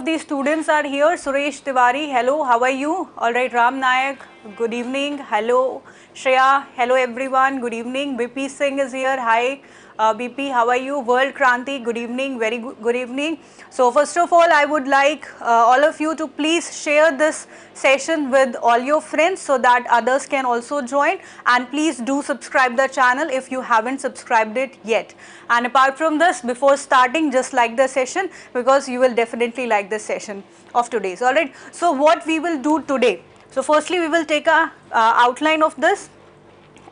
the students are here. Suresh Tiwari, hello, how are you? All right, Ram Nayak, good evening. Hello, Shreya, hello everyone, good evening. BP Singh is here, hi. BP, how are you? World Kranti, good evening, very good evening. So first of all, I would like all of you to please share this session with all your friends so that others can also join, and please do subscribe the channel if you haven't subscribed it yet. And apart from this, before starting, just like the session because you will definitely like this session of today's. Alright, so what we will do today? So firstly, we will take a outline of this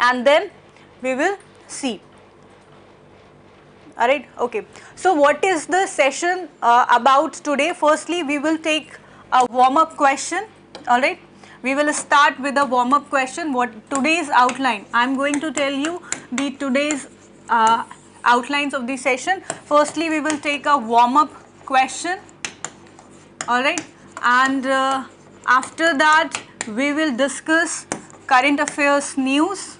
and then we will see. Alright, okay. So what is the session about today? Firstly, we will take a warm-up question. Alright, we will start with a warm-up question. What today's outline? I am going to tell you the today's outlines of the session. Firstly, we will take a warm-up question. Alright, and after that we will discuss current affairs news.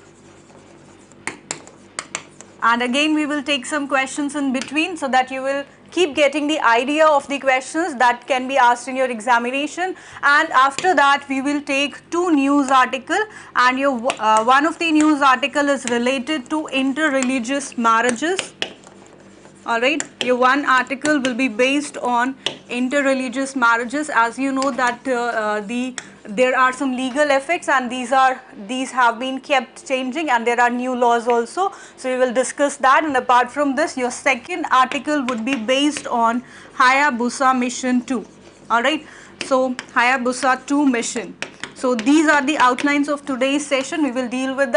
And again we will take some questions in between so that you will keep getting the idea of the questions that can be asked in your examination. And after that we will take two news articles, and your one of the news article is related to interreligious marriages. Alright, your one article will be based on interreligious marriages. As you know that there are some legal effects, and these have been kept changing, and there are new laws also. So we will discuss that. And apart from this, your second article would be based on Hayabusa mission 2. Alright, so Hayabusa 2 mission. So these are the outlines of today's session. We will deal with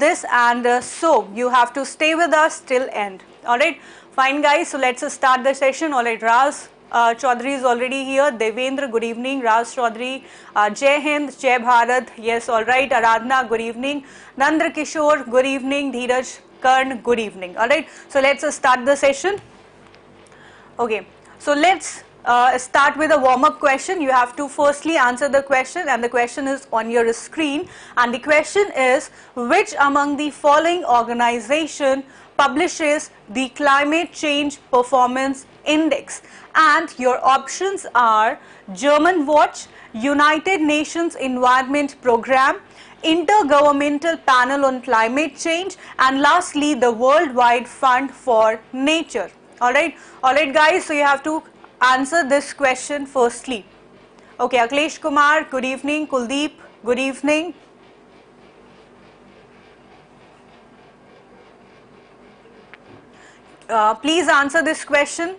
this, and so you have to stay with us till end. Alright, fine guys, so let's start the session. Alright, Raz Chaudhary is already here. Devendra, good evening. Raz Chaudhary, Jai Hind, Jai Bharat. Yes, alright. Aradhana, good evening. Nandra Kishore, good evening. Dheeraj Karn, good evening. Alright, so let's start the session. Okay, so let's start with a warm-up question. You have to firstly answer the question, and the question is on your screen. And the question is, which among the following organization publishes the Climate Change Performance Index? And your options are German Watch, United Nations Environment Programme, Intergovernmental Panel on Climate Change, and lastly the Worldwide Fund for Nature. Alright guys, so you have to answer this question firstly. Okay, Akhilesh Kumar, good evening. Kuldeep, good evening. Please answer this question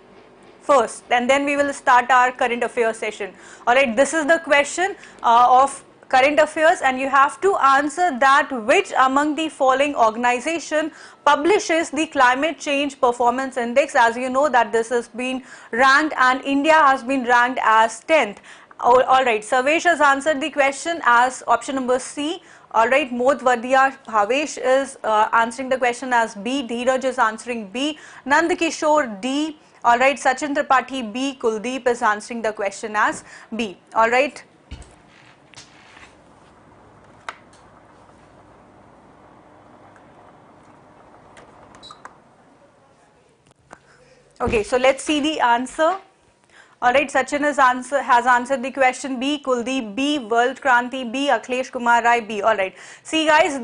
first, and then we will start our current affairs session. Alright, this is the question of current affairs, and you have to answer that which among the following organization publishes the Climate Change Performance Index. As you know that this has been ranked, and India has been ranked as 10th. Alright, Savesh has answered the question as option number C. Alright, Mod Vadia Bhavesh is answering the question as B. Dheeraj is answering B. Nand Kishore D. Alright, Sachin Tripathi B. Kuldeep is answering the question as B. Alright. Okay, so let's see the answer. Alright, Sachin has answered the question B, Kuldeep B, World Kranti B, Akhilesh Kumar Rai B. Alright, see guys,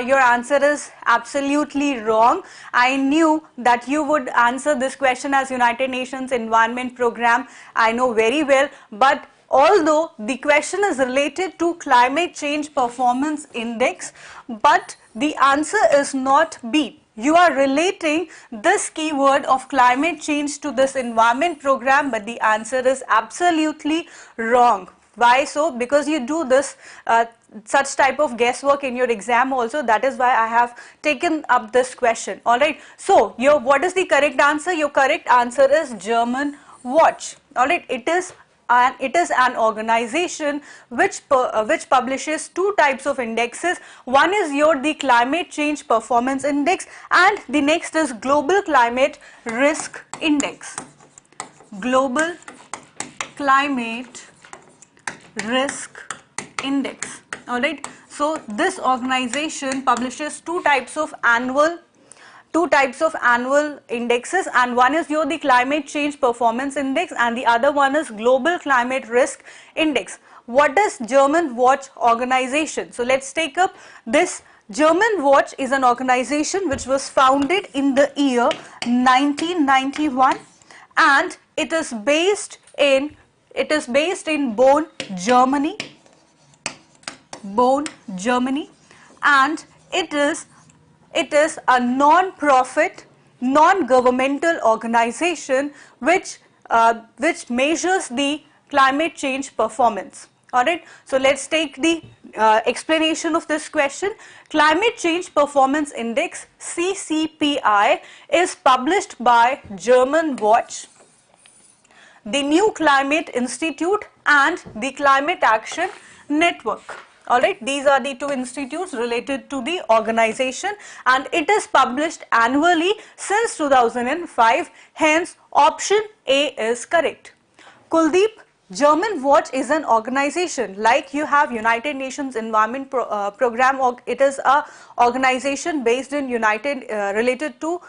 your answer is absolutely wrong. I knew that you would answer this question as United Nations Environment Programme. I know very well, but although the question is related to Climate Change Performance Index, but the answer is not B. You are relating this keyword of climate change to this environment program, but the answer is absolutely wrong. Why so? Because you do this such type of guesswork in your exam also. That is why I have taken up this question. Alright, so what is the correct answer? Your correct answer is German Watch. Alright, it is an organization which publishes two types of indexes. One is the Climate Change Performance Index, and the next is Global Climate Risk Index. Global Climate Risk Index. Alright, so this organization publishes two types of annual two types of annual indexes, and one is the climate change performance index and the other one is global climate risk index. What is German Watch organization? So let's take up this. German Watch is an organization which was founded in the year 1991 and it is based in Bonn, Germany. Bonn, Germany, and it is a non-profit, non-governmental organization which measures the climate change performance. Alright, so let's take the explanation of this question. Climate Change Performance Index CCPI is published by German Watch, the New Climate Institute and the Climate Action Network. Alright, these are the two institutes related to the organization and it is published annually since 2005, hence option A is correct. Kuldeep, German Watch is an organization like you have United Nations Environment Program. It is a organization based in related to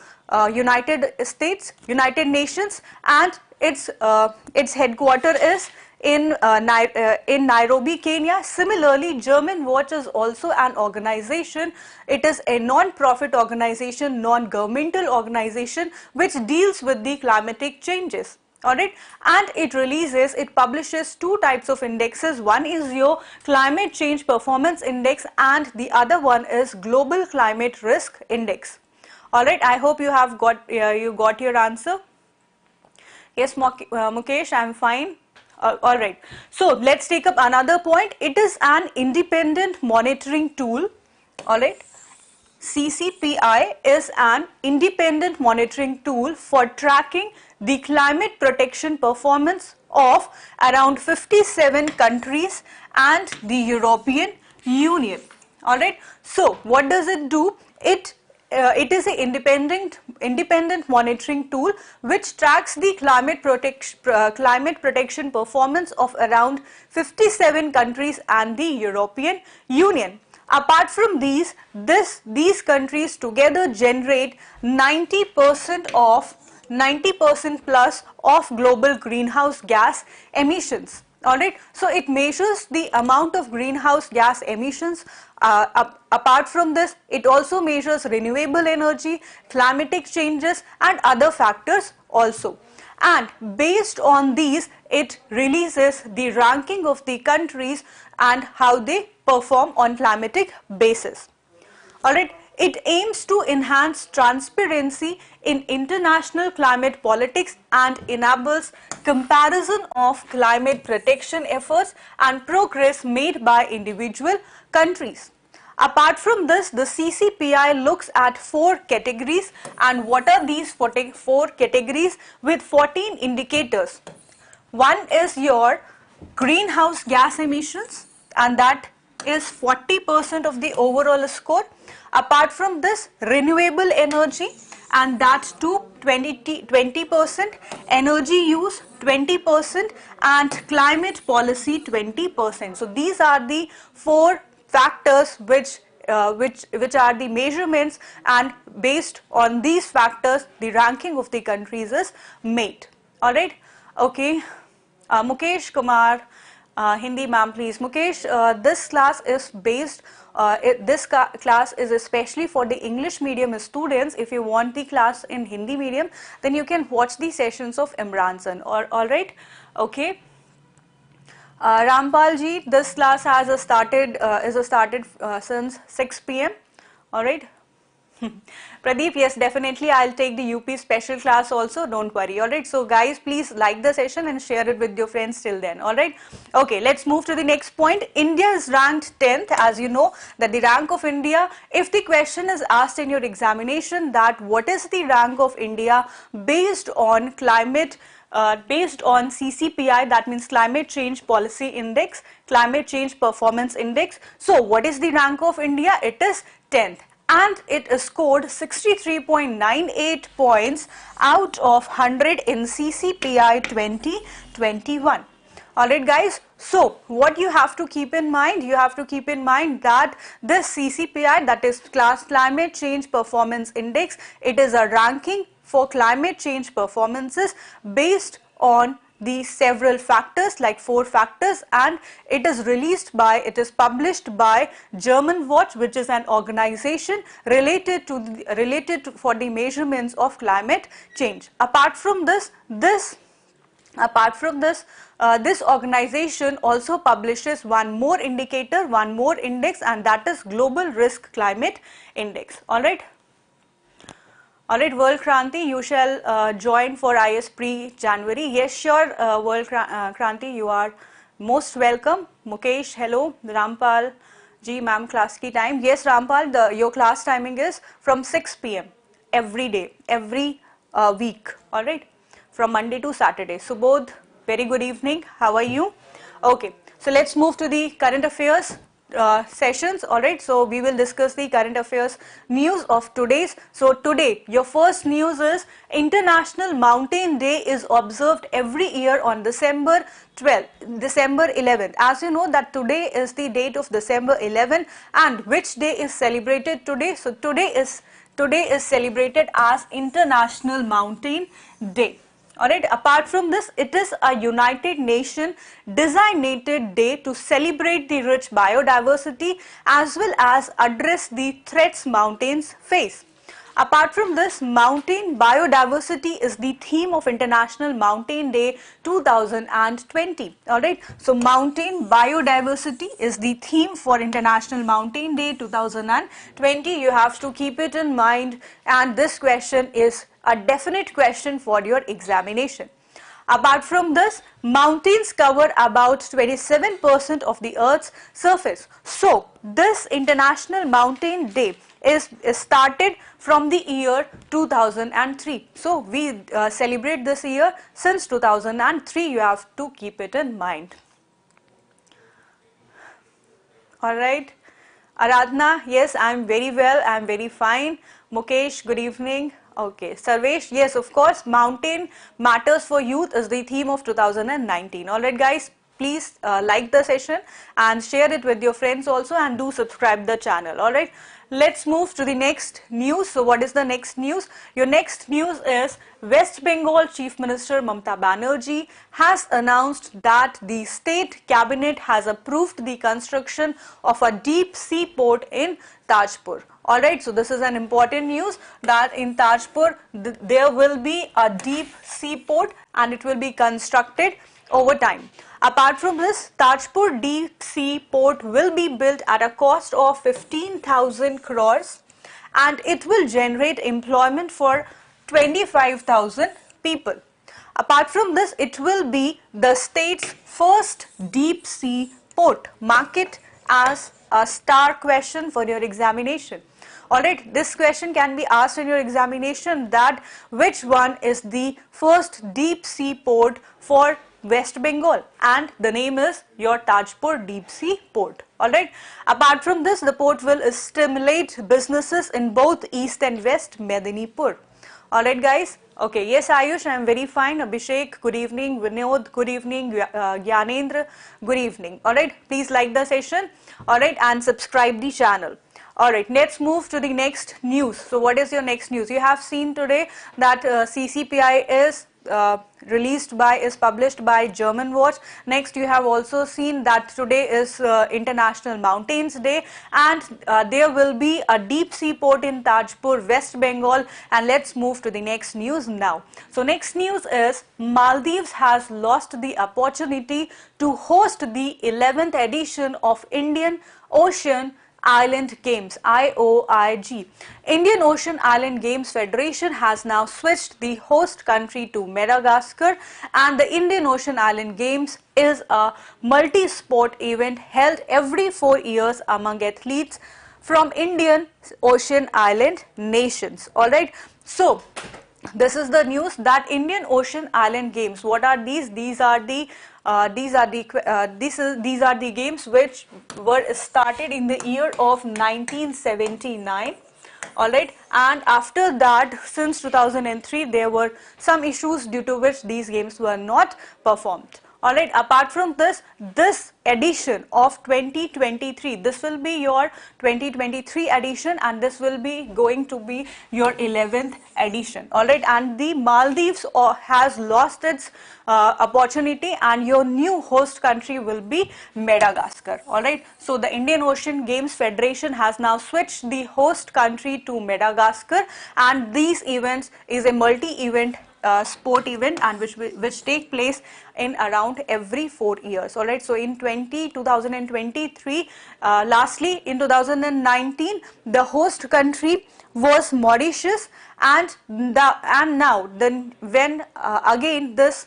United States, United Nations, and its headquarter is in Nairobi, Kenya. Similarly, German Watch is also an organization. It is a non-profit organization, non-governmental organization which deals with the climatic changes. Alright, and it publishes two types of indexes. One is your Climate Change Performance Index and the other one is Global Climate Risk Index. Alright, I hope you have got your answer. Yes, Mukesh, I am fine. Alright, so let's take up another point. It is an independent monitoring tool. Alright, CCPI is an independent monitoring tool for tracking the climate protection performance of around 57 countries and the European Union. Alright, so what does it do? It is an independent monitoring tool which tracks the climate protection performance of around 57 countries and the European Union. Apart from these countries together generate 90% plus of global greenhouse gas emissions. Alright, so it measures the amount of greenhouse gas emissions. Apart from this, it also measures renewable energy, climatic changes and other factors also. And based on these, it releases the ranking of the countries and how they perform on climatic basis. Alright, it aims to enhance transparency in international climate politics and enables comparison of climate protection efforts and progress made by individual countries. Apart from this, the CCPI looks at 4 categories, and what are these 4 categories with 14 indicators? One is your greenhouse gas emissions and that is 40% of the overall score. Apart from this, renewable energy and that too 20%, energy use 20% and climate policy 20%. So these are the 4 factors which are the measurements, and based on these factors the ranking of the countries is made. Alright, okay. Mukesh Kumar, Hindi ma'am please. Mukesh, this class is based, class is especially for the English medium students. If you want the class in Hindi medium, then you can watch the sessions of Imran San. Alright, okay. Rampal ji, this class has started since 6 p.m. Alright. Pradeep, yes, definitely I'll take the UP special class also, don't worry. Alright, so guys, please like the session and share it with your friends till then. Alright, okay, let's move to the next point. India is ranked 10th, as you know that the rank of India, if the question is asked in your examination that what is the rank of India based on climate, based on CCPI, that means Climate Change Policy Index, Climate Change Performance Index. So what is the rank of India? It is 10th. And it scored 63.98 points out of 100 in CCPI 2021. Alright guys, so what you have to keep in mind, you have to keep in mind that this CCPI, that is Climate Change Performance Index, it is a ranking for climate change performances based on the several factors, like 4 factors, and it is published by German Watch, which is an organization related for the measurements of climate change. Apart from this, this organization also publishes one more indicator, one more index, and that is Global Risk Climate Index. Alright. Alright, World Kranti, you shall join for IS pre-January. Yes, sure, World Kranti, you are most welcome. Mukesh, hello. Rampal, ji, ma'am, class ki time. Yes, Rampal, your class timing is from 6 p.m. every day, every week. Alright, from Monday to Saturday. Subodh, very good evening. How are you? Okay, so let's move to the current affairs sessions. Alright, so we will discuss the current affairs news of today's. So today your first news is International Mountain Day is observed every year on December 11th. As you know that today is the date of December 11th, and which day is celebrated today? So today is celebrated as International Mountain Day. Alright, apart from this, it is a United Nations designated day to celebrate the rich biodiversity as well as address the threats mountains face. Apart from this, mountain biodiversity is the theme of International Mountain Day 2020. Alright, so mountain biodiversity is the theme for International Mountain Day 2020. You have to keep it in mind, and this question is a definite question for your examination. Apart from this, mountains cover about 27% of the Earth's surface. So, this International Mountain Day is started from the year 2003. So, we celebrate this year since 2003. You have to keep it in mind. Alright. Aradhana, yes, I am very well, I am very fine. Mukesh, good evening. Okay, Sarvesh, yes, of course, Mountain Matters for Youth is the theme of 2019. Alright guys, please like the session and share it with your friends also, and do subscribe the channel. Alright, let's move to the next news. So what is the next news? Your next news is West Bengal Chief Minister Mamata Banerjee has announced that the state cabinet has approved the construction of a deep sea port in Tajpur. Alright, so this is an important news that in Tajpur there will be a deep sea port and it will be constructed over time. Apart from this, Tajpur deep sea port will be built at a cost of 15,000 crores and it will generate employment for 25,000 people. Apart from this, it will be the state's first deep sea port. Mark it as a star question for your examination. Alright, this question can be asked in your examination, that which one is the first deep sea port for West Bengal, and the name is your Tajpur deep sea port. Alright, apart from this, the port will stimulate businesses in both east and west Medinipur. Alright guys, okay, yes Ayush, I am very fine. Abhishek, good evening. Vinod, good evening. Gyanendra, good evening. Alright, please like the session, alright, and subscribe the channel. Alright, let's move to the next news. So what is your next news? You have seen today that CCPI is published by German Watch. Next, you have also seen that today is International Mountains Day, and there will be a deep sea port in Tajpur, West Bengal. And let's move to the next news now. So next news is Maldives has lost the opportunity to host the 11th edition of Indian Ocean Island Games, IOIG. Indian Ocean Island Games Federation has now switched the host country to Madagascar, and the Indian Ocean Island Games is a multi-sport event held every 4 years among athletes from Indian Ocean Island nations. Alright, so this is the news that Indian Ocean Island Games, what are these? These are the games which were started in the year of 1979. Alright, and after that, since 2003, there were some issues due to which these games were not performed. Alright, apart from this, this edition of 2023, this will be your 2023 edition, and this will be going to be your 11th edition. Alright, and the Maldives has lost its opportunity, and your new host country will be Madagascar. Alright, so the Indian Ocean Games Federation has now switched the host country to Madagascar, and these events is a multi-event sport event, and which take place in around every 4 years. All right, so in 2023, lastly in 2019, the host country was Mauritius, and now then when again this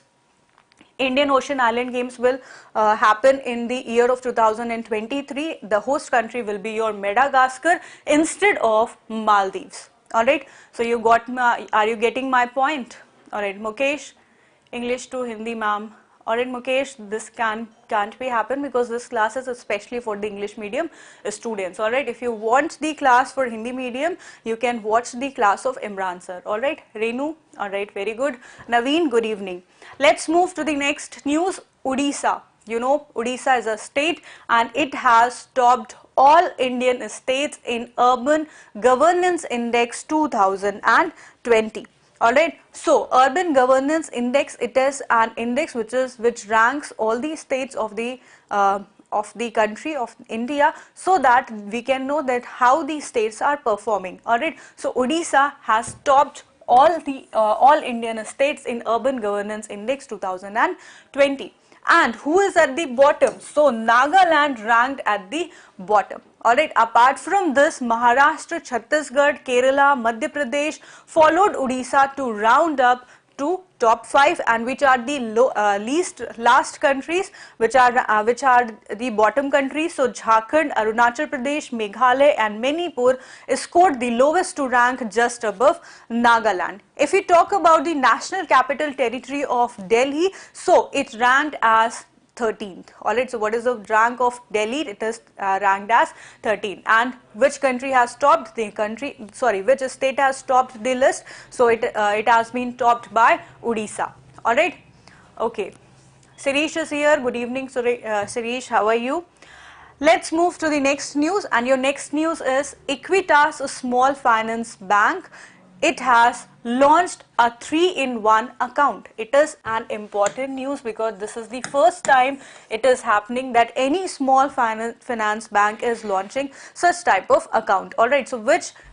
Indian Ocean Island Games will happen in the year of 2023, the host country will be your Madagascar instead of Maldives. Alright, so you got are you getting my point? Alright, Mukesh, English to Hindi ma'am. Alright Mukesh, this can't be happen because this class is especially for the English medium students. Alright, if you want the class for Hindi medium, you can watch the class of Imran sir. Alright, Renu, alright, very good. Naveen, good evening. Let's move to the next news. Odisha. You know, Odisha is a state, and it has topped all Indian states in Urban Governance Index 2020. Alright, so Urban Governance Index, it is an index which ranks all the states of the country of India, so that we can know that how the states are performing. Alright, so Odisha has topped all Indian states in Urban Governance Index 2020. And who is at the bottom? So Nagaland ranked at the bottom. Alright, apart from this, Maharashtra, Chhattisgarh, Kerala, Madhya Pradesh followed Odisha to round up to top 5, and which are the last countries, which are the bottom countries. So Jharkhand, Arunachal Pradesh, Meghalaya and Manipur scored the lowest to rank just above Nagaland. If we talk about the National Capital Territory of Delhi, so it ranked as 13th. Alright, so what is the rank of Delhi? It is ranked as 13th. And which country has topped the which state has topped the list? So it has been topped by Odisha. Alright, okay. Sirish is here. Good evening, Sirish, how are you? Let's move to the next news, and your next news is Equitas, a small finance bank. It has launched a 3-in-1 account. It is an important news because this is the first time it is happening that any small finance bank is launching such type of account. Alright, so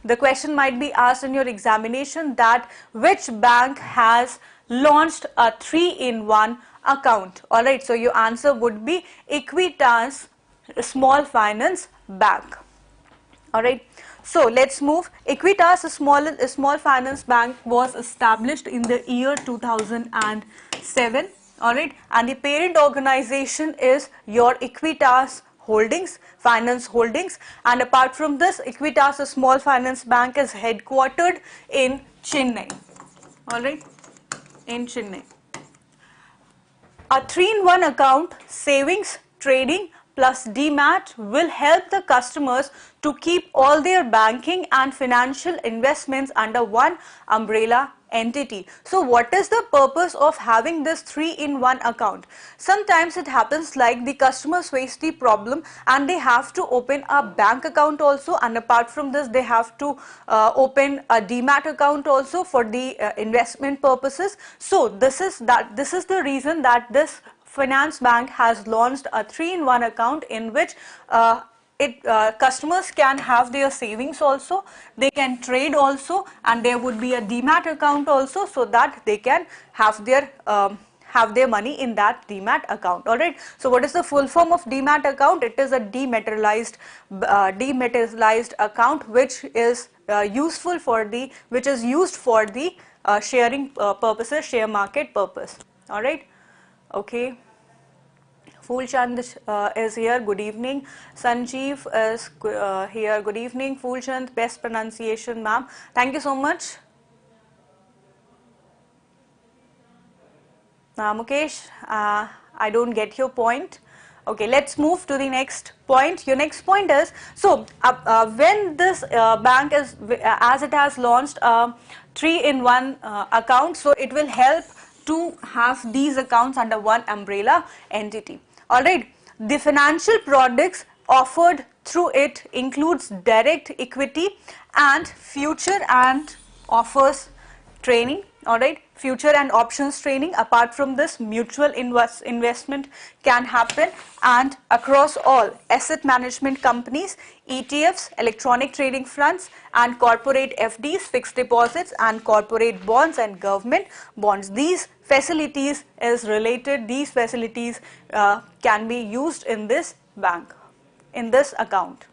the question might be asked in your examination, that which bank has launched a 3-in-1 account. Alright, so your answer would be Equitas Small Finance Bank. Alright. So let's move. Equitas, a small finance bank, was established in the year 2007. Alright, and the parent organization is your Equitas Holdings, Finance Holdings, and apart from this, Equitas, a small finance bank, is headquartered in Chennai. Alright, in Chennai. A 3-in-1 account, savings, trading plus Demat, will help the customers to keep all their banking and financial investments under one umbrella entity. So what is the purpose of having this 3-in-1 account? Sometimes it happens like the customers face the problem and they have to open a bank account also, and apart from this they have to open a Demat account also for the investment purposes. So this is the reason that this finance bank has launched a 3-in-1 account, in which customers can have their savings also, they can trade also, and there would be a Demat account also, so that they can have their money in that Demat account. Alright, so what is the full form of Demat account? It is a dematerialized account, which is used for the sharing purposes, share market purpose. Alright. Okay, Foolchand is here. Good evening. Sanjeev is here. Good evening, Foolchand. Best pronunciation, ma'am. Thank you so much. Mukesh, I don't get your point. Okay, let's move to the next point. Your next point is, so when this bank is, as it has launched a 3-in-1 account, so it will help to have these accounts under one umbrella entity. Alright, the financial products offered through it includes direct equity and future and offers training. Alright, future and options training. Apart from this, mutual investment can happen, and across all asset management companies, ETFs, electronic trading funds, and corporate FDs, fixed deposits, and corporate bonds and government bonds. These facilities is related, these facilities can be used in this bank, in this account.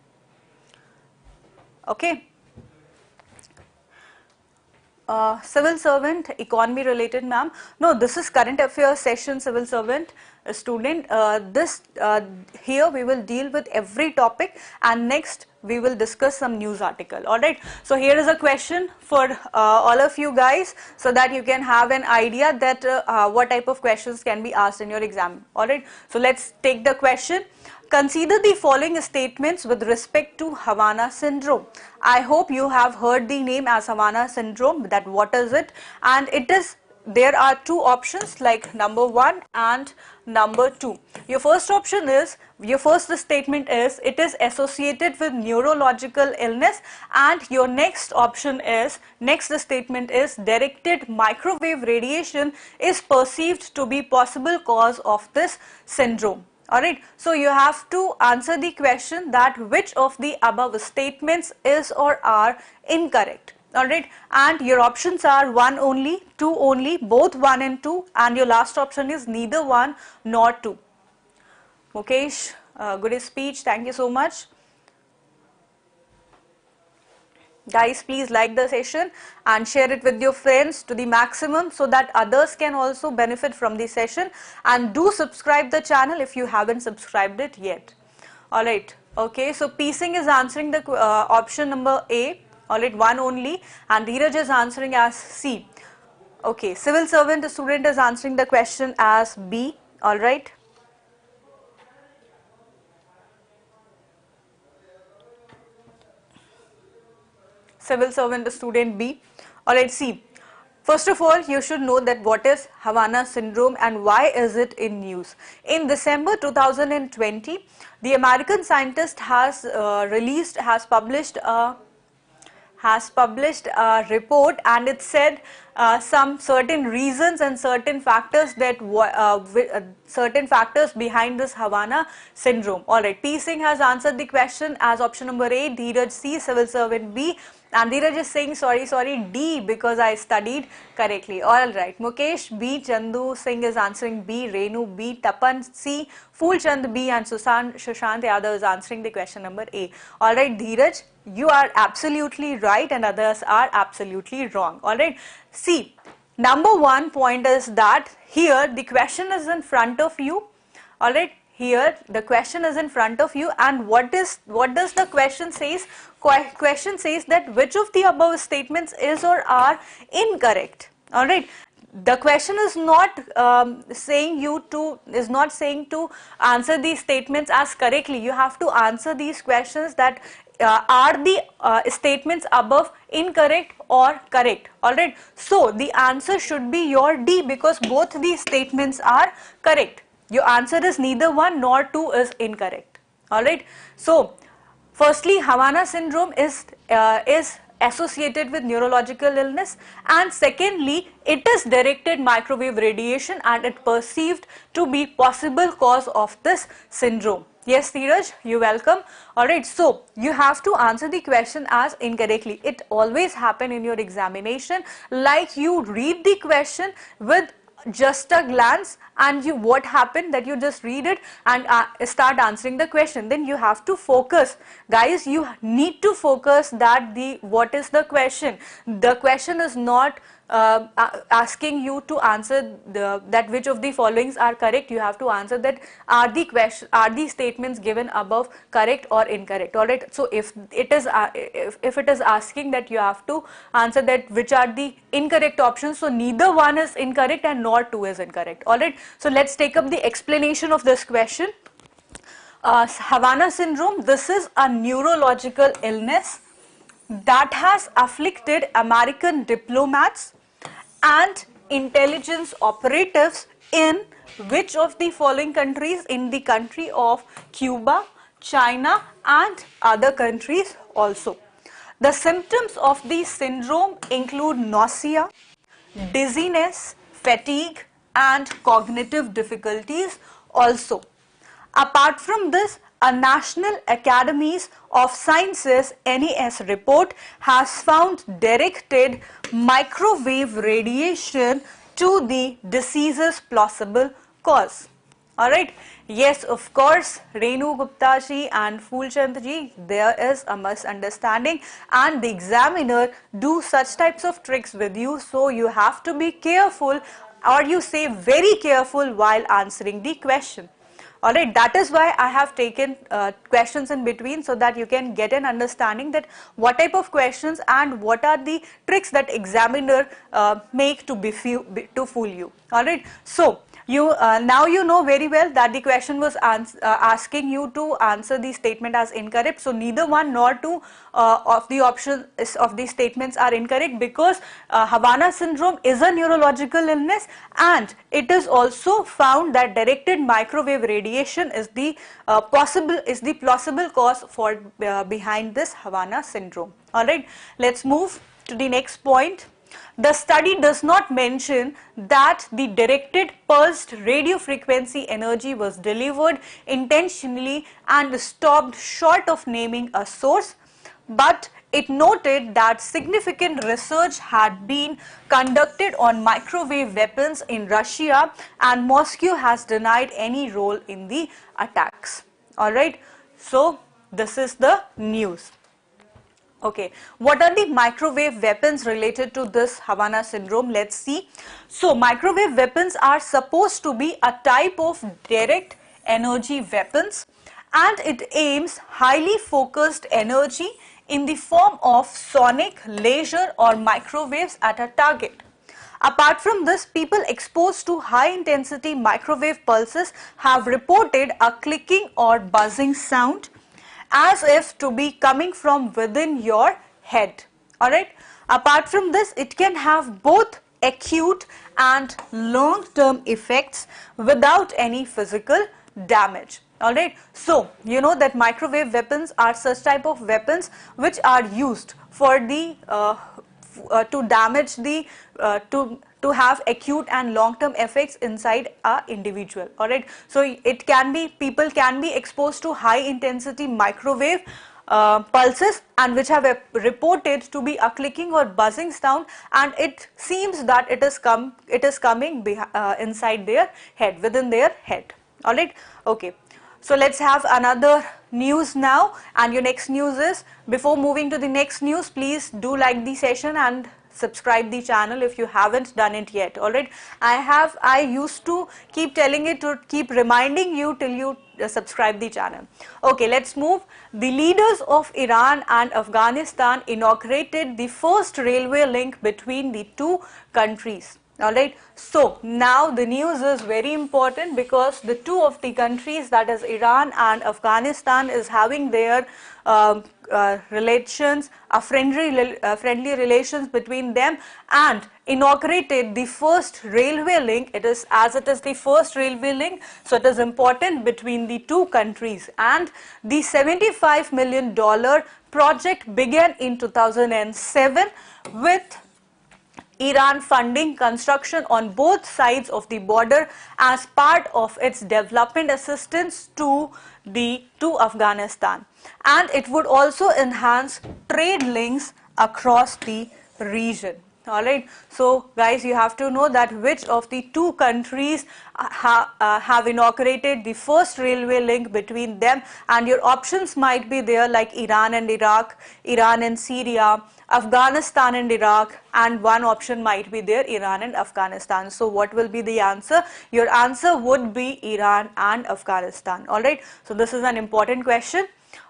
Okay. Civil servant, economy related, ma'am. No, this is current affairs session, civil servant student. Here we will deal with every topic, and next we will discuss some news article. Alright, so here is a question for all of you guys, so that you can have an idea that what type of questions can be asked in your exam. Alright, so let's take the question. Consider the following statements with respect to Havana syndrome. I hope you have heard the name as Havana syndrome, that what is it, and it is, there are two options like number 1 and number 2. Your first option is, your first statement is, it is associated with neurological illness, and your next option is, next statement is, directed microwave radiation is perceived to be possible cause of this syndrome. Alright, so you have to answer the question that which of the above statements is or are incorrect. Alright, and your options are 1 only, 2 only, both 1 and 2, and your last option is neither 1 nor 2. Mukesh, good speech, thank you so much. Guys, please like the session and share it with your friends to the maximum, so that others can also benefit from the session, and do subscribe the channel if you haven't subscribed it yet. Alright, okay, so Piecing is answering the option number A, alright, 1 only, and Dheeraj is answering as C. Okay, civil servant student is answering the question as B, alright. Civil servant student B. Alright, see, first of all, you should know that what is Havana syndrome and why is it in news. In December 2020, the American scientist has published a report, and it said some certain reasons and certain factors that certain factors behind this Havana syndrome. Alright, P. Singh has answered the question as option number A, Dheeraj C, civil servant B, and Dheeraj is saying sorry D, because I studied correctly. Alright, Mukesh B, Chandu Singh is answering B, Renu B, Tapan C, Foolchand B, and Shashant Yadav is answering the question number A. Alright, Dheeraj, you are absolutely right and others are absolutely wrong. Alright, see, number 1 point is that here the question is in front of you. Alright, here the question is in front of you, and what does the question says? Question says that which of the above statements is or are incorrect. Alright, the question is not saying to answer these statements as correctly. You have to answer these questions that are the statements above incorrect or correct. Alright, so the answer should be your D, because both these statements are correct. Your answer is neither 1 nor 2 is incorrect. Alright, so firstly, Havana syndrome is associated with neurological illness, and secondly, it is directed microwave radiation and it perceived to be possible cause of this syndrome. Yes, Dheeraj, you're welcome. Alright, so you have to answer the question as incorrectly. It always happen in your examination, like you read the question with just a glance, and what happened that you just read it and start answering the question. Then you have to focus, guys, you need to focus that what is the question. The question is not asking you to answer that which of the followings are correct. You have to answer that are the statements given above correct or incorrect. Alright, so if it is asking that, you have to answer that which are the incorrect options. So neither 1 is incorrect and nor 2 is incorrect. Alright, so let's take up the explanation of this question. Havana syndrome, this is a neurological illness that has afflicted American diplomats and intelligence operatives in which of the following countries? In the country of Cuba, China and other countries also. The symptoms of the syndrome include nausea, dizziness, fatigue and cognitive difficulties also. Apart from this, a National Academies of Sciences NAS report has found directed microwave radiation to the disease's plausible cause. Alright, yes, of course, Renu Gupta ji and Fulchand ji, there is a misunderstanding and the examiner do such types of tricks with you, so you have to be careful, or you say very careful while answering the question. Alright, that is why I have taken questions in between, so that you can get an understanding that what type of questions and what are the tricks that examiner make to fool you. Alright, so you now you know very well that the question was asking you to answer the statement as incorrect. So neither one nor two of the options of the statements are incorrect, because Havana syndrome is a neurological illness and it is also found that directed microwave radiation is the plausible cause for behind this Havana syndrome. Alright, let's move to the next point. The study does not mention that the directed pulsed radio frequency energy was delivered intentionally and stopped short of naming a source, but it noted that significant research had been conducted on microwave weapons in Russia and Moscow has denied any role in the attacks. Alright, so this is the news. Okay, what are the microwave weapons related to this Havana syndrome? Let's see. So, microwave weapons are supposed to be a type of direct energy weapons, and it aims highly focused energy in the form of sonic, laser or microwaves at a target. Apart from this, people exposed to high intensity microwave pulses have reported a clicking or buzzing sound as if to be coming from within your head. Alright. Apart from this, it can have both acute and long-term effects without any physical damage. Alright. So, you know that microwave weapons are such type of weapons which are used for the to damage the to have acute and long-term effects inside a individual. Alright, so it can be, people can be exposed to high intensity microwave pulses and which have reported to be a clicking or buzzing sound, and it seems that it is coming inside their head, within their head. Alright, okay. So let's have another news now, and your next news is, before moving to the next news, please do like the session and subscribe the channel if you haven't done it yet. Alright, I used to keep telling it to keep reminding you till you subscribe the channel. Okay, let's move. The leaders of Iran and Afghanistan inaugurated the first railway link between the two countries. Alright, so now the news is very important, because the two of the countries, that is Iran and Afghanistan, is having their relations, friendly relations between them, and inaugurated the first railway link. It is the first railway link, so it is important between the two countries, and the $75 million project began in 2007 with Iran funding construction on both sides of the border as part of its development assistance to Afghanistan, and it would also enhance trade links across the region. Alright, so guys, you have to know that which of the two countries have inaugurated the first railway link between them, and your options might be there like Iran and Iraq, Iran and Syria, Afghanistan and Iraq, and one option might be there, Iran and Afghanistan. So what will be the answer? Your answer would be Iran and Afghanistan. Alright, so this is an important question.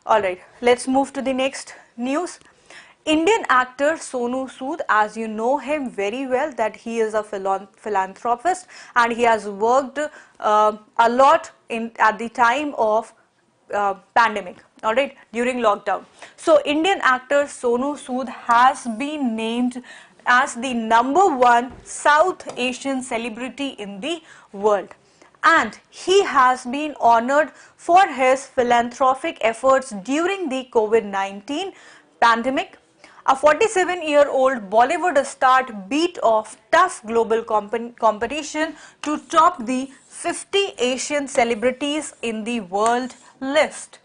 Alright, let's move to the next news. Indian actor Sonu Sood, as you know him very well, that he is a philanthropist and he has worked a lot at the time of pandemic, during lockdown. So Indian actor Sonu Sood has been named as the #1 South Asian celebrity in the world. And he has been honored for his philanthropic efforts during the COVID-19 pandemic. A 47-year-old Bollywood star beat off tough global competition to top the 50 Asian celebrities in the world list.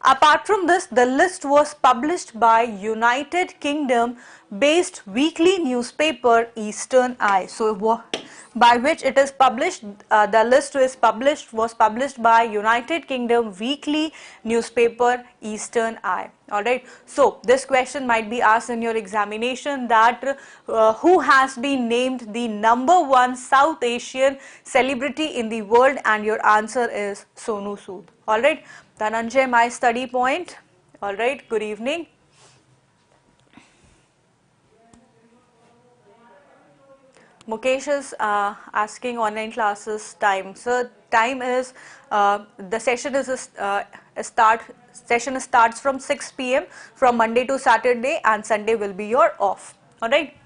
Apart from this, the list was published by United Kingdom based weekly newspaper Eastern Eye. So by which it is published, the list was published by United Kingdom weekly newspaper Eastern Eye. Alright, so this question might be asked in your examination, that who has been named the #1 South Asian celebrity in the world, and your answer is Sonu Sood. Alright, Dhananjay, my study point. Alright, good evening. Mukesh is asking online classes time. So time is the session is session starts from 6 p.m. from Monday to Saturday, and Sunday will be your off. All right.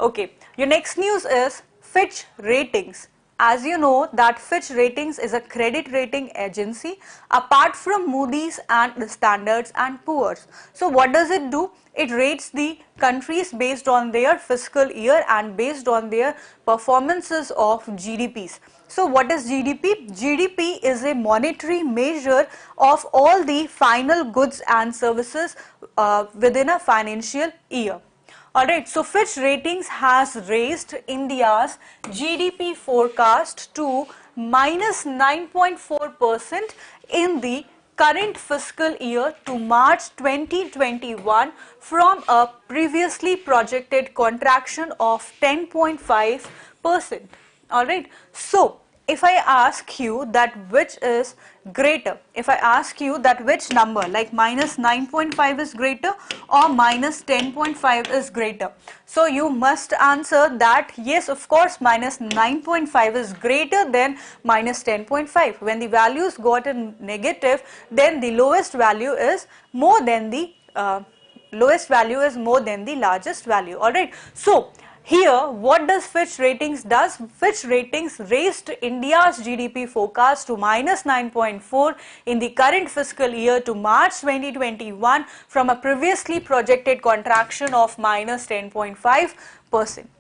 Okay. Your next news is Fitch Ratings. As you know that Fitch Ratings is a credit rating agency apart from Moody's and Standards and Poor's. So what does it do? It rates the countries based on their fiscal year and based on their performances of GDPs. So what is GDP? GDP is a monetary measure of all the final goods and services within a financial year. Alright, so Fitch Ratings has raised India's GDP forecast to -9.4% in the current fiscal year to March 2021 from a previously projected contraction of 10.5%. Alright, so if I ask you that which is greater, if I ask you that which number like -9.5 is greater or -10.5 is greater, so you must answer that yes, of course, -9.5 is greater than -10.5. When the values got a negative, then the lowest value is more than the largest value. Alright, so here, what does Fitch Ratings does? Fitch Ratings raised India's GDP forecast to -9.4 in the current fiscal year to March 2021 from a previously projected contraction of -10.5%.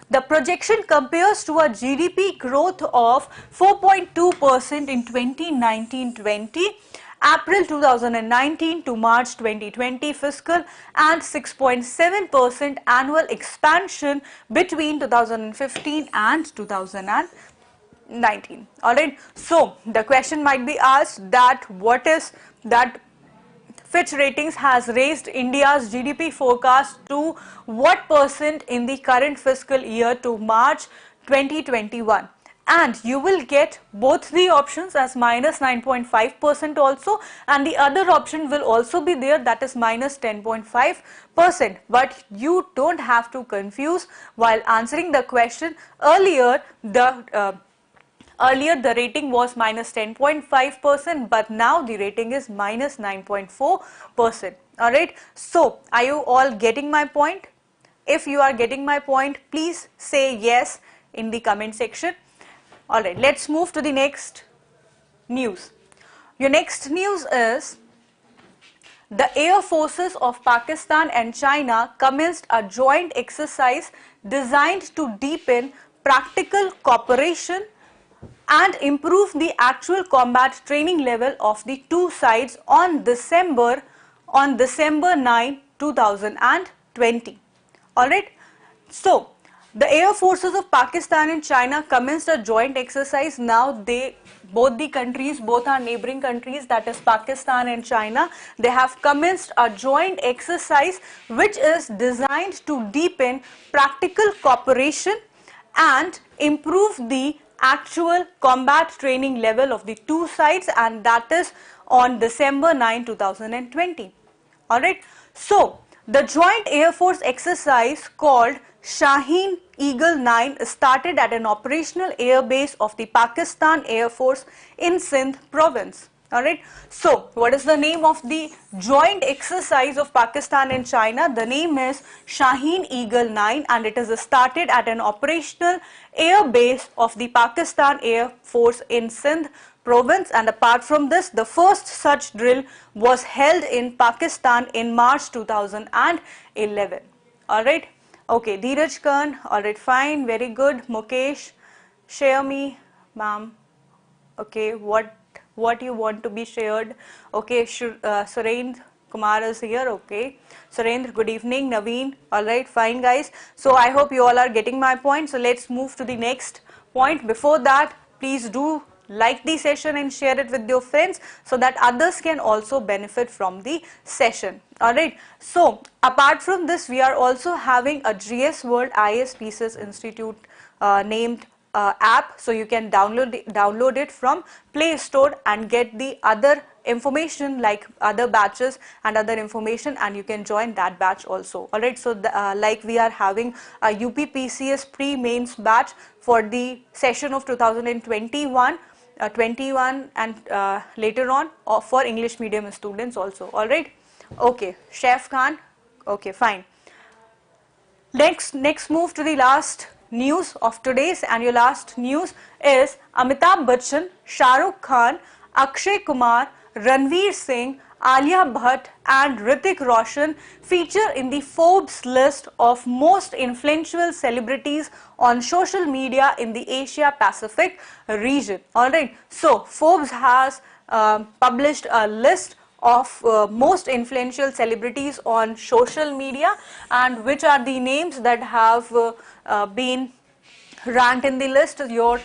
The projection compares to a GDP growth of 4.2% in 2019-20, April 2019 to March 2020 fiscal, and 6.7% annual expansion between 2015 and 2019. Alright, so the question might be asked that what is that Fitch Ratings has raised India's GDP forecast to what percent in the current fiscal year to March 2021? And you will get both the options as -9.5% also, and the other option will also be there, that is -10.5%. But you don't have to confuse while answering the question. Earlier the rating was -10.5%, but now the rating is -9.4%. Alright, so are you all getting my point? If you are getting my point, please say yes in the comment section. Alright, let's move to the next news. Your next news is the Air Forces of Pakistan and China commenced a joint exercise designed to deepen practical cooperation and improve the actual combat training level of the two sides on December 9, 2020. Alright, so the Air Forces of Pakistan and China commenced a joint exercise. Now both our neighboring countries, that is Pakistan and China, they have commenced a joint exercise which is designed to deepen practical cooperation and improve the actual combat training level of the two sides, and that is on December 9, 2020. Alright, so the joint Air Force exercise called Shaheen Eagle 9 started at an operational air base of the Pakistan Air Force in Sindh province. Alright, so what is the name of the joint exercise of Pakistan and China? The name is Shaheen Eagle 9 and it is started at an operational air base of the Pakistan Air Force in Sindh province, and apart from this, the first such drill was held in Pakistan in March 2011. Alright, okay, Dheeraj Khan, alright, fine, very good. Mukesh, share me, ma'am. Okay, what you want to be shared. Okay, Surendra Kumar is here. Okay, Surendra, good evening. Naveen, all right, fine guys. So I hope you all are getting my point. So let's move to the next point. Before that, please do like the session and share it with your friends so that others can also benefit from the session. Alright, so apart from this, we are also having a GS World IS Pieces Institute named app, so you can download it from Play Store and get the other information like other batches and other information, and you can join that batch also. Alright, so like we are having a UPPCS pre-mains batch for the session of 2021 21 and later on for English medium students also. Alright, okay, Chef Khan, okay, fine. Next move to the last news of today's, and your last news is Amitabh Bachchan, Shah Rukh Khan, Akshay Kumar, Ranveer Singh, Alia Bhatt and Hrithik Roshan feature in the Forbes list of most influential celebrities on social media in the Asia Pacific region. Alright, so Forbes has published a list of most influential celebrities on social media, and which are the names that have been ranked in the list. Your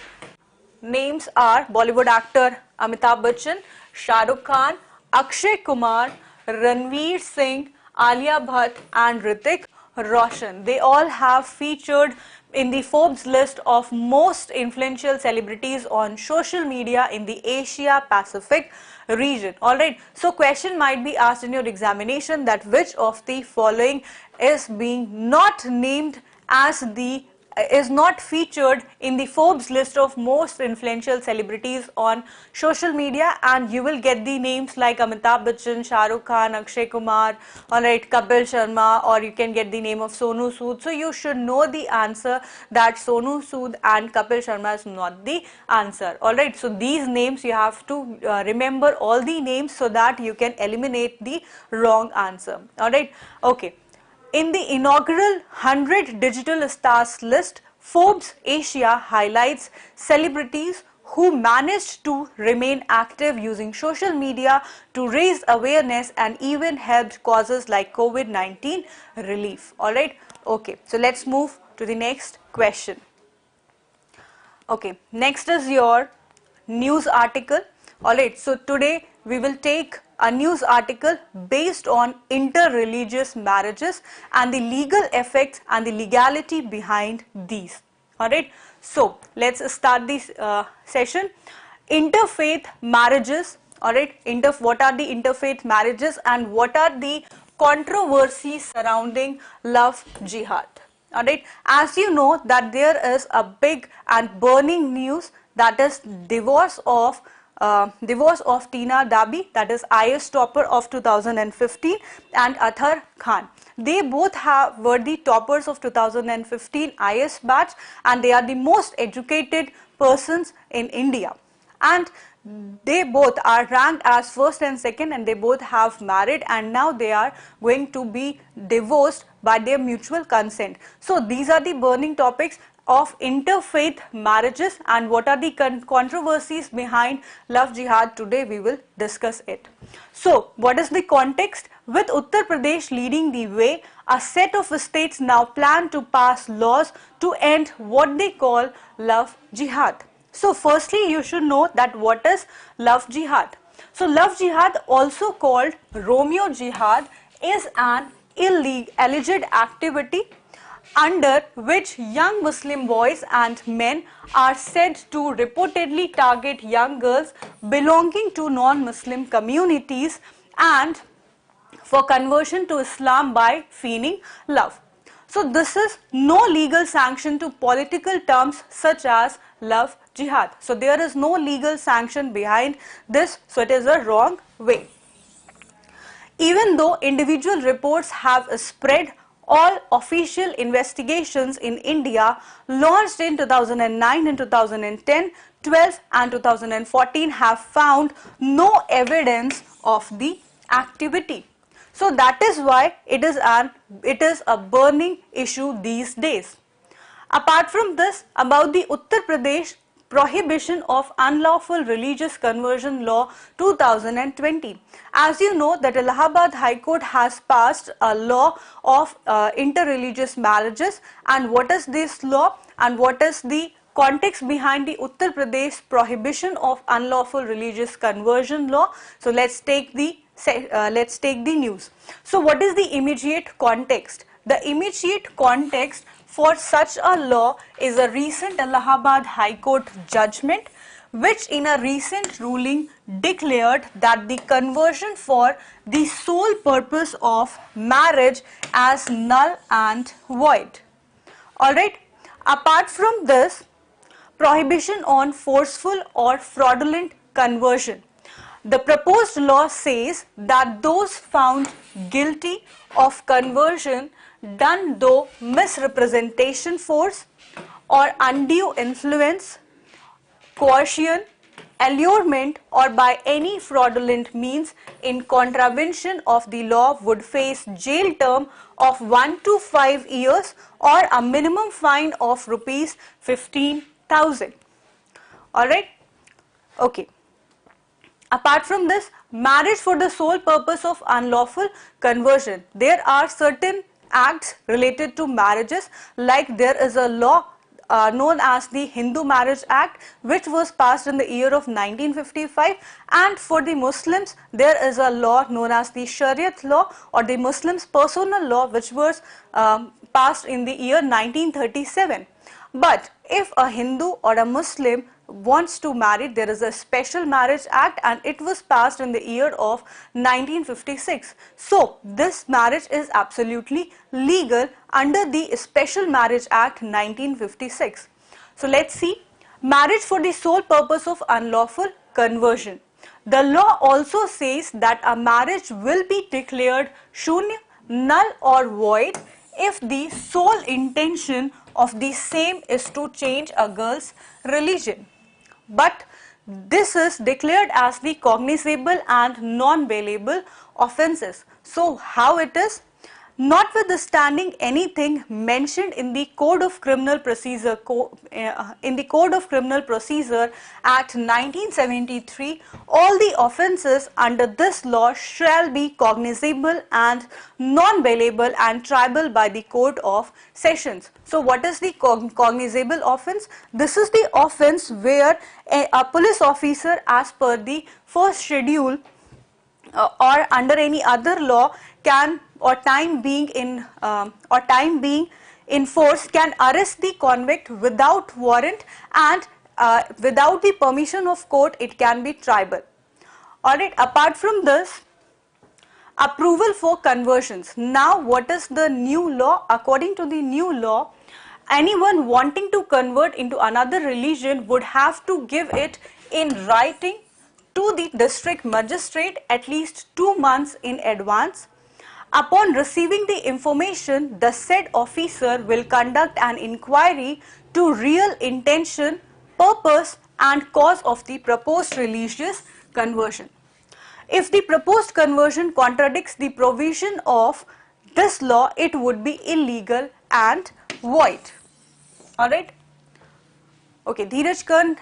names are Bollywood actor Amitabh Bachchan, Shah Rukh Khan, Akshay Kumar, Ranveer Singh, Alia Bhatt and Hrithik Roshan. They all have featured in the Forbes list of most influential celebrities on social media in the Asia Pacific region. Alright, so question might be asked in your examination that which of the following is being not named as the is not featured in the Forbes list of most influential celebrities on social media, and you will get the names like Amitabh Bachchan, Shah Rukh Khan, Akshay Kumar, alright, Kapil Sharma, or you can get the name of Sonu Sood. So you should know the answer that Sonu Sood and Kapil Sharma is not the answer. Alright, so these names you have to remember all the names so that you can eliminate the wrong answer. Alright, okay. In the inaugural 100 Digital Stars list, Forbes Asia highlights celebrities who managed to remain active using social media to raise awareness and even helped causes like COVID-19 relief. Alright, okay, so let's move to the next question. Okay, next is your news article. Alright, so today we will take a news article based on inter-religious marriages and the legal effects and the legality behind these. Alright, so let's start this session. Interfaith marriages. Alright, what are the interfaith marriages and what are the controversies surrounding love jihad? Alright, as you know that there is a big and burning news, that is divorce of Tina Dabi, that is IS topper of 2015, and Athar Khan. They both were the toppers of 2015 IS batch, and they are the most educated persons in India. And they both are ranked as first and second, and they both have married, and now they are going to be divorced by their mutual consent. So these are the burning topics of interfaith marriages and what are the controversies behind love jihad. Today we will discuss it. So what is the context? With Uttar Pradesh leading the way, a set of states now plan to pass laws to end what they call love jihad. So firstly you should know that what is love jihad. So love jihad, also called Romeo jihad, is an alleged activity under which young Muslim boys and men are said to reportedly target young girls belonging to non-Muslim communities and for conversion to Islam by feigning love. So this is no legal sanction to political terms such as love jihad. So there is no legal sanction behind this, so it is a wrong way. Even though individual reports have spread, all official investigations in India launched in 2009 and 2010, 12 and 2014 have found no evidence of the activity. So that is why it is a burning issue these days. Apart from this, about the Uttar Pradesh Prohibition of Unlawful Religious Conversion Law 2020. As you know that Allahabad High Court has passed a law of interreligious marriages, and what is this law and what is the context behind the Uttar Pradesh Prohibition of Unlawful Religious Conversion Law. So let's take the news. So what is the immediate context? The immediate context for such a law is a recent Allahabad High Court judgment, which in a recent ruling declared that the conversion for the sole purpose of marriage as null and void. Alright, apart from this, prohibition on forceful or fraudulent conversion. The proposed law says that those found guilty of conversion done through misrepresentation, force or undue influence, coercion, allurement or by any fraudulent means in contravention of the law would face jail term of 1 to 5 years or a minimum fine of rupees 15,000. Alright, okay. Apart from this, marriage for the sole purpose of unlawful conversion, there are certain acts related to marriages, like there is a law known as the Hindu Marriage Act, which was passed in the year of 1955, and for the Muslims there is a law known as the Shariat law or the Muslims personal law, which was passed in the year 1937. But if a Hindu or a Muslim wants to marry, there is a Special Marriage Act, and it was passed in the year of 1956. So this marriage is absolutely legal under the Special Marriage Act 1956. So let's see, marriage for the sole purpose of unlawful conversion. The law also says that a marriage will be declared shunya, null or void if the sole intention of the same is to change a girl's religion. But this is declared as the cognizable and non-bailable offences. So how it is? Notwithstanding anything mentioned in the Code of Criminal Procedure Act 1973, all the offences under this law shall be cognizable and non-bailable and triable by the Court of Sessions. So what is the cognizable offence? This is the offence where a police officer, as per the first schedule or under any other law, can or time being in force, can arrest the convict without warrant, and without the permission of court it can be triable. Alright, apart from this, approval for conversions. Now what is the new law? According to the new law, anyone wanting to convert into another religion would have to give it in writing to the district magistrate at least 2 months in advance. Upon receiving the information, the said officer will conduct an inquiry to real intention, purpose and cause of the proposed religious conversion. If the proposed conversion contradicts the provision of this law, it would be illegal and void. Alright. Okay, Dheeraj Khan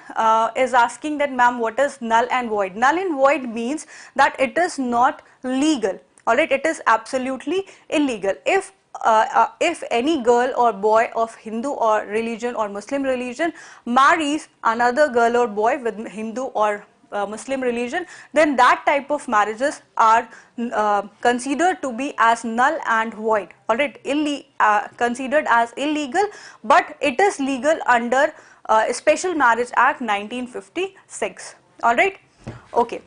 is asking that, ma'am, what is null and void? Null and void means that it is not legal. Alright, it is absolutely illegal. If any girl or boy of Hindu or religion or Muslim religion marries another girl or boy with Hindu or Muslim religion, then that type of marriages are considered to be as null and void. Alright, considered as illegal, but it is legal under Special Marriage Act 1956. Alright, okay.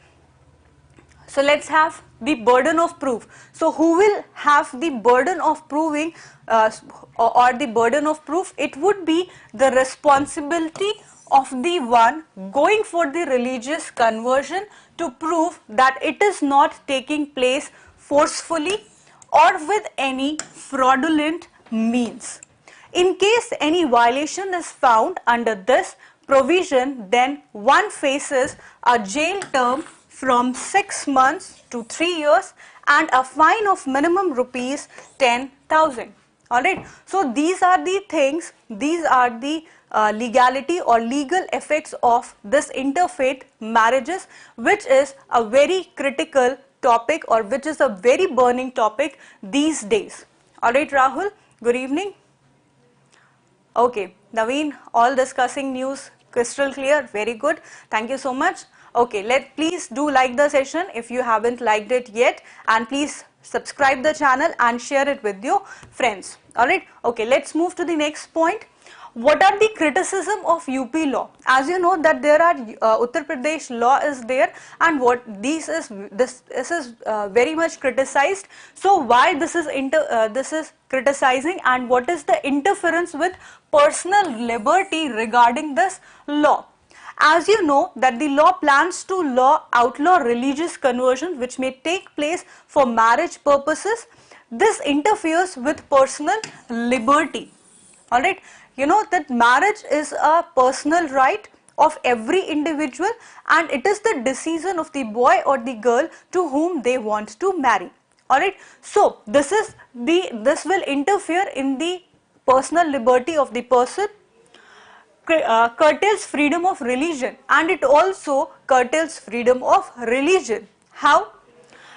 So let's have the burden of proof. So who will have the burden of proving or the burden of proof? It would be the responsibility of the one going for the religious conversion to prove that it is not taking place forcefully or with any fraudulent means. In case any violation is found under this provision, then one faces a jail term from 6 months to 3 years and a fine of minimum rupees 10,000. Alright, so these are the things, these are the legality or legal effects of this interfaith marriages, which is a very critical topic or which is a very burning topic these days. Alright Rahul, good evening. Okay, Naveen, all discussing news crystal clear, very good, thank you so much. Okay, please do like the session if you haven't liked it yet, and please subscribe the channel and share it with your friends. Alright, okay, let's move to the next point. What are the criticism of UP law? As you know that there are Uttar Pradesh law is there, and what this is very much criticized. So why this is criticizing, and what is the interference with personal liberty regarding this law? As you know that the law plans to outlaw religious conversion which may take place for marriage purposes. This interferes with personal liberty. Alright, you know that marriage is a personal right of every individual, and it is the decision of the boy or the girl to whom they want to marry. Alright, so this will interfere in the personal liberty of the person, curtails freedom of religion, and it also curtails freedom of religion. How?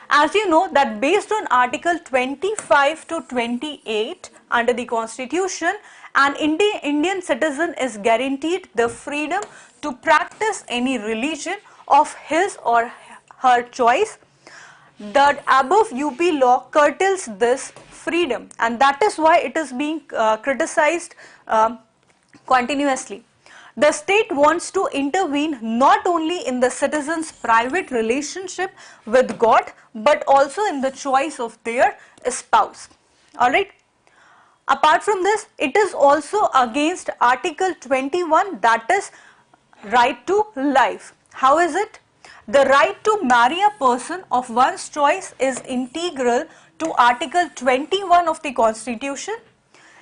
As you know that based on Article 25 to 28 under the Constitution, an Indian citizen is guaranteed the freedom to practice any religion of his or her choice. The above UP law curtails this freedom, and that is why it is being criticized continuously. The state wants to intervene not only in the citizen's private relationship with God, but also in the choice of their spouse. Alright. Apart from this, it is also against Article 21, that is right to life. How is it? The right to marry a person of one's choice is integral to Article 21 of the Constitution.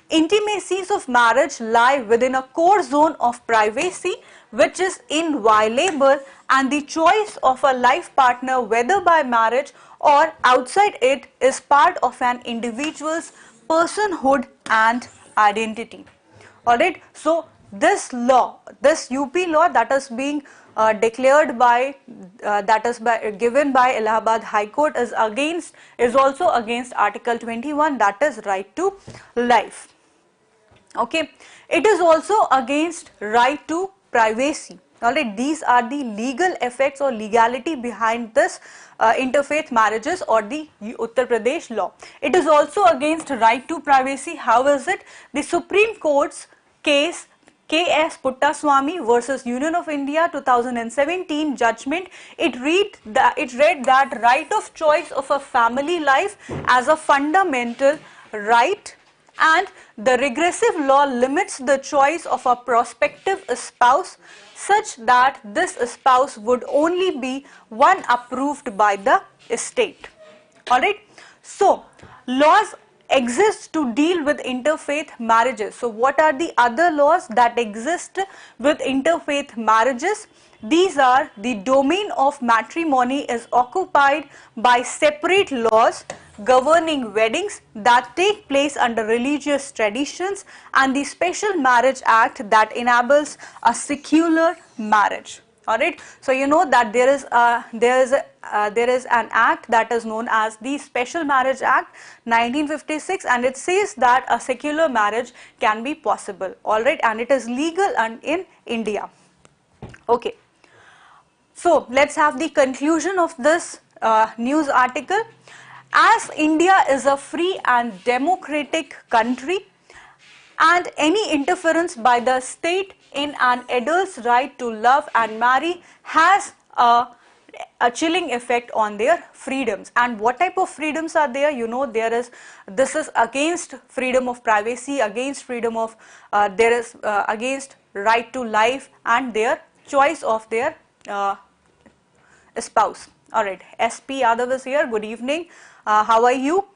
Intimacies of marriage lie within a core zone of privacy which is inviolable, and the choice of a life partner, whether by marriage or outside it, is part of an individual's personhood and identity. Alright, so this law, this UP law that is being declared by, given by Allahabad High Court is also against Article 21, that is right to life. Okay, it is also against right to privacy. Alright, these are the legal effects or legality behind this interfaith marriages or the Uttar Pradesh law. It is also against right to privacy. How is it? The Supreme Court's case K.S. Puttaswamy versus Union of India 2017 judgment, it read that right of choice of a family life as a fundamental right, and the regressive law limits the choice of a prospective spouse such that this spouse would only be one approved by the state. Alright, so laws exist to deal with interfaith marriages. So what are the other laws that exist with interfaith marriages? These are: the domain of matrimony is occupied by separate laws governing weddings that take place under religious traditions, and the Special Marriage Act that enables a secular marriage. Alright, so you know that there is an act that is known as the Special Marriage Act 1956, and it says that a secular marriage can be possible. Alright, and it is legal and in India. Okay, so let's have the conclusion of this news article. As India is a free and democratic country, and any interference by the state in an adult's right to love and marry has a a chilling effect on their freedoms. And what type of freedoms are there? You know, this is against freedom of privacy, against freedom of against right to life and their choice of their spouse. All right, SP Yadav is here. Good evening. How are you?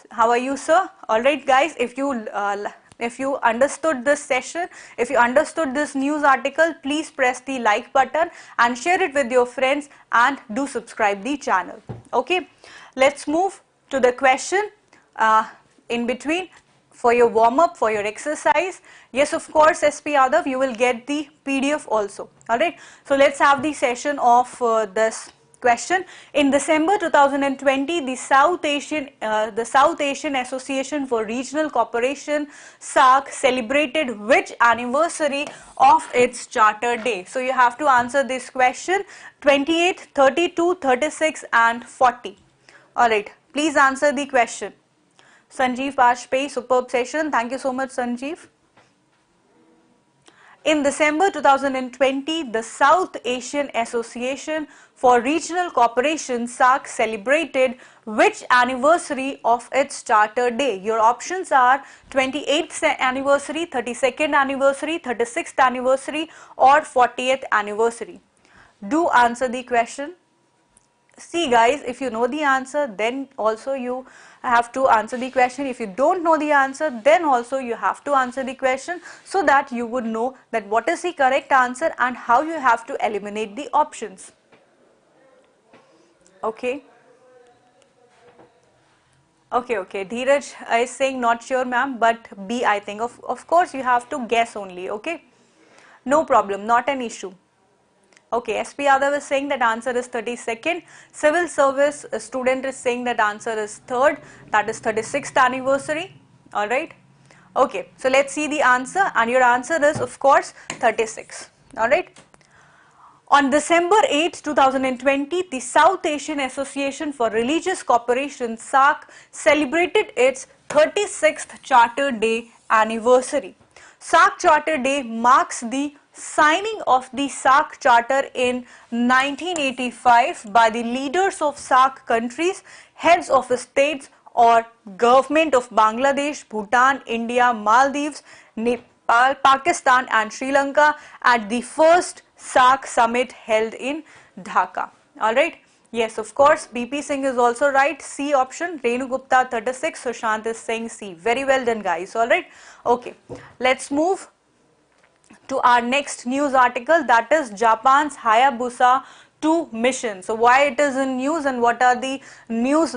How are you, sir? All right, guys, if you understood this session, if you understood this news article, please press the like button and share it with your friends, and do subscribe the channel. Okay, let's move to the question in between for your warm-up, for your exercise. Yes, of course, SP Yadav, you will get the PDF also. All right, so let's have the session of this question. In December 2020, the South Asian Association for Regional Cooperation, SAARC, celebrated which anniversary of its Charter Day? So you have to answer this question: 28, 32, 36 and 40. Alright, please answer the question. Sanjeev Bajpayee, superb session. Thank you so much, Sanjeev. In December 2020, the South Asian Association for Regional Cooperation, SAARC, celebrated which anniversary of its Charter Day? Your options are 28th anniversary, 32nd anniversary, 36th anniversary or 40th anniversary. Do answer the question. See guys, if you know the answer, then also you have to answer the question. If you don't know the answer, then also you have to answer the question, so that you would know that what is the correct answer and how you have to eliminate the options. Okay. Okay. Dheeraj is saying not sure, ma'am, but B, I think. Of course, you have to guess only. Okay. No problem, not an issue. Okay, SP Yadav is saying that answer is 32nd. Civil service student is saying that answer is 3rd, that is 36th anniversary. Alright. Okay, so let's see the answer, and your answer is of course 36. Alright. On December 8, 2020, the South Asian Association for Religious Cooperation, SAARC, celebrated its 36th Charter Day anniversary. SAARC Charter Day marks the signing of the SAARC Charter in 1985 by the leaders of SAARC countries, heads of states or government of Bangladesh, Bhutan, India, Maldives, Nepal, Pakistan and Sri Lanka at the first SAARC summit held in Dhaka. Alright. Yes, of course, BP Singh is also right. C option. Renu Gupta 36. Sushant is saying C. Very well done, guys. Alright. Okay. Let's move to our next news article, that is Japan's Hayabusa 2 mission. So why it is in news and what are the news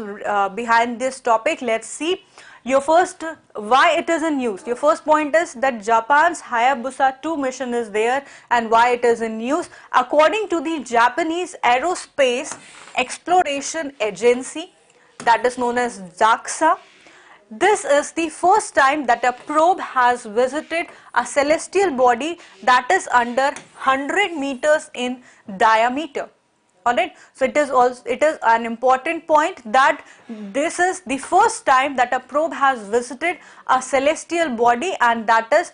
behind this topic? Let's see. Your first, why it is in news? Your first point is that Japan's Hayabusa 2 mission is there, and why it is in news. According to the Japanese Aerospace Exploration Agency, that is known as JAXA, this is the first time that a probe has visited a celestial body that is under 100 meters in diameter. Alright, so it is an important point that this is the first time that a probe has visited a celestial body, and that is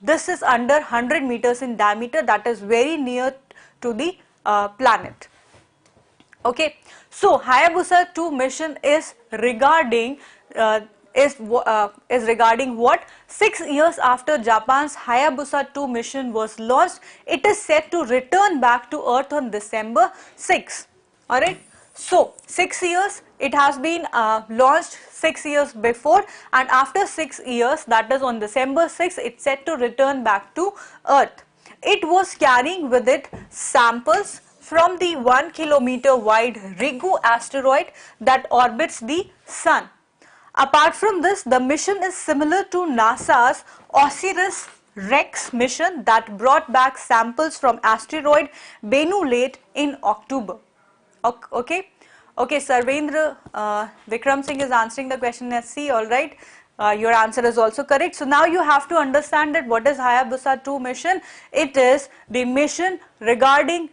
this is under 100 meters in diameter, that is very near to the planet. Okay, so Hayabusa 2 mission is regarding regarding what? 6 years after Japan's Hayabusa 2 mission was launched, it is set to return back to Earth on December 6. Alright, so 6 years, it has been launched 6 years before, and after 6 years, that is on December 6, it's set to return back to Earth. It was carrying with it samples from the 1 kilometer wide Ryugu asteroid that orbits the Sun. Apart from this, the mission is similar to NASA's OSIRIS-REx mission that brought back samples from asteroid Bennu late in October. Okay, Sarvendra Vikram Singh is answering the question as C. Alright, your answer is also correct. So now you have to understand that what is Hayabusa 2 mission. It is the mission regarding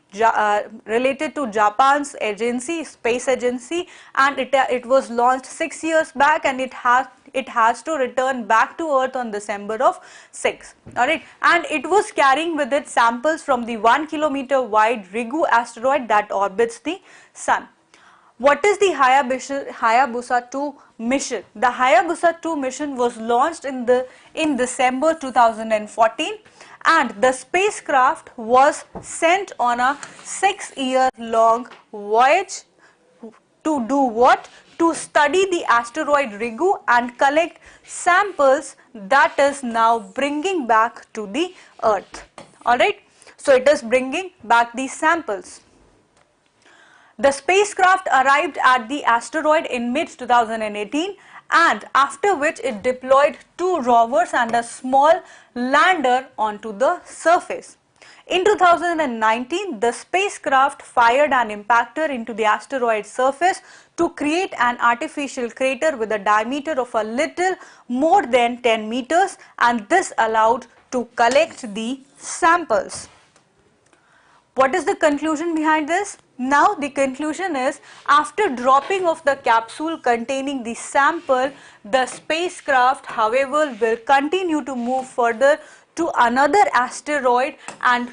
related to Japan's agency, space agency, and it was launched 6 years back, and it it has to return back to Earth on December of 6. Alright, and it was carrying with it samples from the 1 kilometer wide Ryugu asteroid that orbits the Sun. What is the Hayabusa 2 mission? The Hayabusa 2 mission was launched in December 2014, and the spacecraft was sent on a 6-year-long voyage to do what? To study the asteroid Ryugu and collect samples that is now bringing back to the Earth. Alright, so it is bringing back these samples. The spacecraft arrived at the asteroid in mid-2018, and after which it deployed 2 rovers and a small lander onto the surface. In 2019, the spacecraft fired an impactor into the asteroid surface to create an artificial crater with a diameter of a little more than 10 meters, and this allowed to collect the samples. What is the conclusion behind this? Now the conclusion is, after dropping off the capsule containing the sample, the spacecraft however will continue to move further to another asteroid, and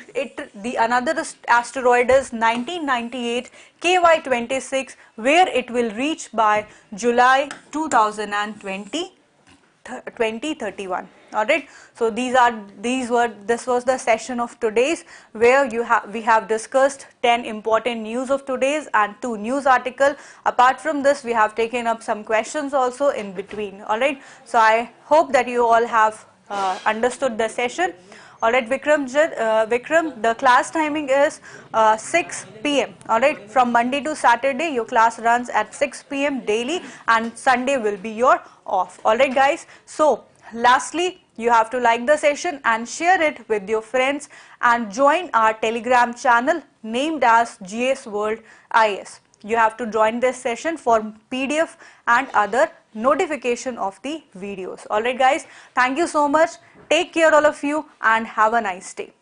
another asteroid is 1998 KY26, where it will reach by July 2031. Alright, so this was the session of today's, where we have discussed 10 important news of today's and 2 news articles. Apart from this, we have taken up some questions also in between. Alright, so I hope that you all have understood the session. Alright, Vikram, the class timing is 6 p.m. Alright, from Monday to Saturday your class runs at 6 p.m. daily, and Sunday will be your off. Alright guys, so lastly, you have to like the session and share it with your friends, and join our Telegram channel named as GS World IS. You have to join this session for PDF and other notification of the videos. Alright guys, thank you so much. Take care all of you and have a nice day.